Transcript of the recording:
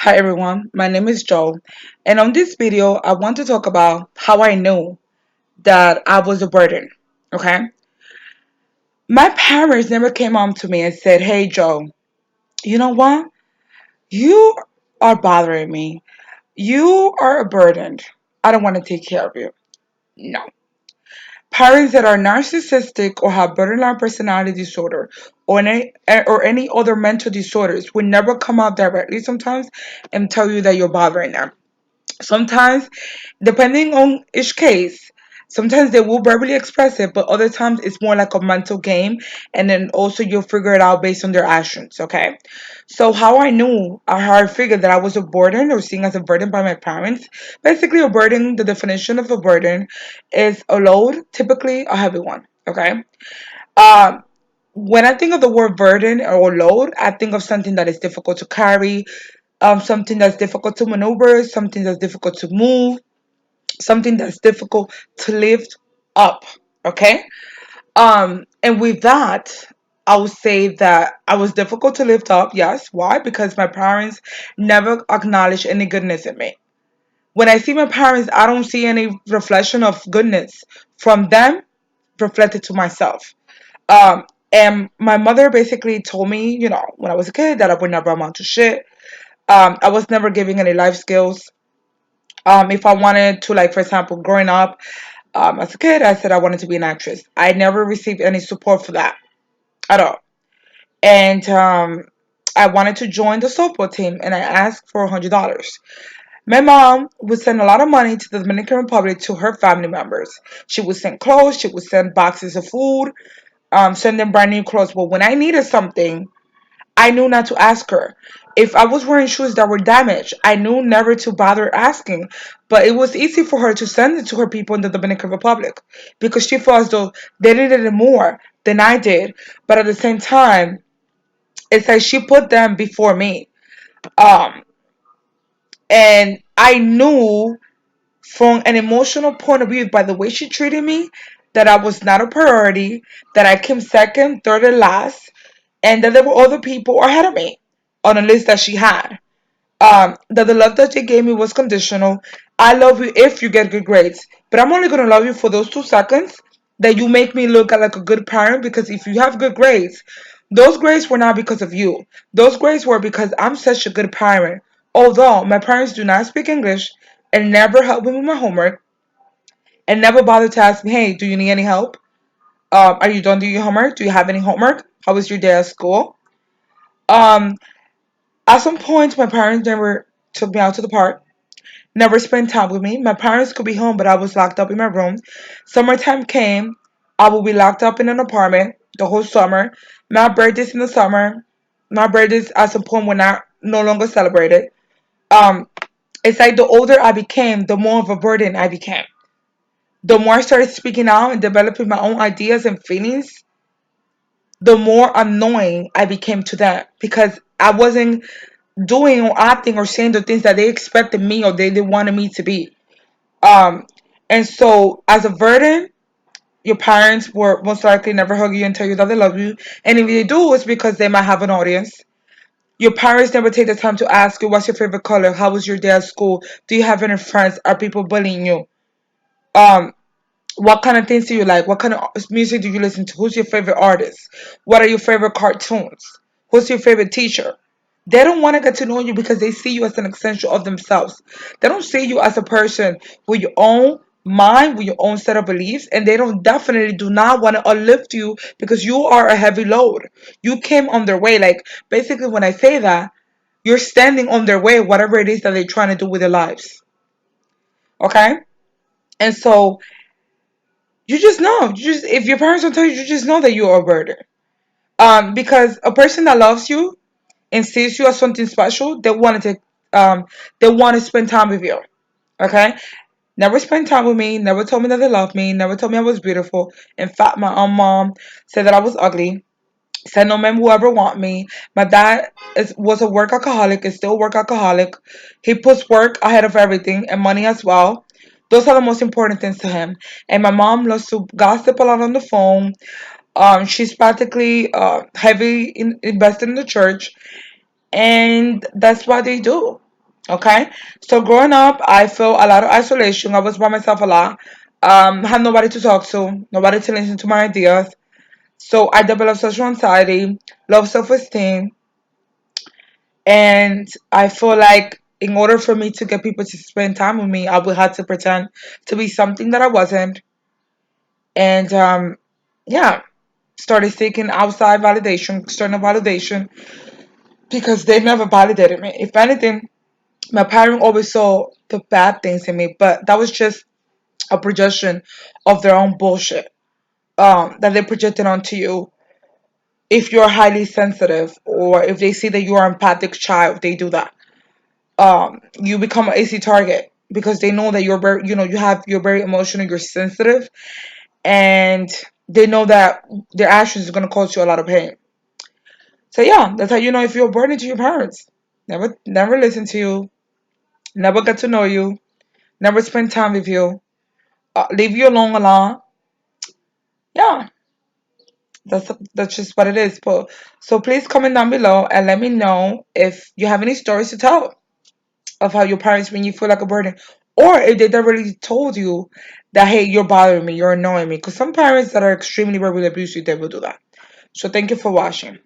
Hi everyone, my name is Joe, and on this video, I want to talk about how I knew that I was a burden. Okay, my parents never came on to me and said, "Hey Joe, you know what? You are bothering me. You are a burden. I don't want to take care of you." No, parents that are narcissistic or have borderline personality disorder or any other mental disorders would never come out directly sometimes and tell you that you're bothering them. Sometimes, depending on each case, sometimes they will verbally express it, but other times it's more like a mental game, and then also you'll figure it out based on their actions. Okay, so how I figured that I was a burden or seen as a burden by my parents. Basically, a burden. The definition of a burden is a load, typically a heavy one. Okay. Um, when I think of the word burden or load, I think of something that is difficult to carry, something that's difficult to maneuver, something that's difficult to move, something that's difficult to lift up. Okay. And with that, I would say that I was difficult to lift up. Yes. Why? Because my parents never acknowledged any goodness in me. When I see my parents, I don't see any reflection of goodness from them reflected to myself. Um, and my mother basically told me, when I was a kid, that I would never amount to shit. I was never giving any life skills. If I wanted to, like, for example, growing up as a kid, I said I wanted to be an actress. I never received any support for that at all. And I wanted to join the softball team, and I asked for $100. My mom would send a lot of money to the Dominican Republic to her family members. She would send clothes, she would send boxes of food, send them brand new clothes. But when I needed something, I knew not to ask her. If I was wearing shoes that were damaged, I knew never to bother asking. But it was easy for her to send it to her people in the Dominican Republic because she felt as though they needed it more than I did. But at the same time, it's like she put them before me. Um, and I knew from an emotional point of view by the way she treated me that I was not a priority, that I came second, third, and last, and that there were other people ahead of me on a list that she had. That the love that she gave me was conditional. I love you if you get good grades, but I'm only gonna love you for those 2 seconds that you make me look like a good parent. Because if you have good grades, those grades were not because of you. Those grades were because I'm such a good parent. Although my parents do not speak English and never help me with my homework and never bother to ask me, hey, do you need any help? Are you done doing your homework? Do you have any homework? How was your day at school? Um, at some point, my parents never took me out to the park, never spent time with me. My parents could be home, but I was locked up in my room. Summertime came, I will be locked up in an apartment the whole summer. My birthdays in the summer, my birthdays at some point were not no longer celebrated. Um, it's like the older I became, the more of a burden I became. The more I started speaking out and developing my own ideas and feelings, the more annoying I became to them because I wasn't doing or acting or saying the things that they expected me or they wanted me to be. Um, and so as a burden, your parents will most likely never hug you and tell you that they love you. And if they do, it's because they might have an audience. Your parents never take the time to ask you what's your favorite color, how was your day at school, do you have any friends, are people bullying you? Um, what kind of things do you like? What kind of music do you listen to? Who's your favorite artist? What are your favorite cartoons? Who's your favorite teacher? They don't want to get to know you because they see you as an extension of themselves. They don't see you as a person with your own mind, with your own set of beliefs, and they don't definitely do not want to uplift you because you are a heavy load. You came on their way. Like, basically, when I say that, you're standing on their way, whatever it is that they're trying to do with their lives. Okay? And so you just know. You just if your parents don't tell you, you just know that you are a burden. Because a person that loves you and sees you as something special, they want to spend time with you. Okay? Never spent time with me, never told me that they loved me, never told me I was beautiful. In fact, my own mom said that I was ugly. Said no man will ever want me. My dad was a work alcoholic, is still a work alcoholic. He puts work ahead of everything and money as well. Those are the most important things to him. And my mom loves to gossip a lot on the phone. She's practically heavy invested in the church, and that's what they do. Okay, so growing up, I felt a lot of isolation. I was by myself a lot. Had nobody to talk to, nobody to listen to my ideas. So I developed social anxiety, low self-esteem, and I feel like in order for me to get people to spend time with me, I would have to pretend to be something that I wasn't. And yeah, started seeking outside validation, external validation, because they never validated me. If anything, my parents always saw the bad things in me, but that was just a projection of their own bullshit that they projected onto you. If you're highly sensitive, or if they see that you are an empathic child, they do that. You become an easy target because they know that you're very, you're very emotional, you're sensitive, and they know that their actions are gonna cause you a lot of pain. So yeah, that's how you know if you're a burden to your parents. Never listen to you, never get to know you, never spend time with you, leave you alone a lot. Yeah, that's just what it is. But so please comment down below and let me know if you have any stories to tell of how your parents made you feel like a burden, or if they already told you that hey, you're bothering me, you're annoying me. Because some parents that are extremely verbally abusive, they will do that. So thank you for watching.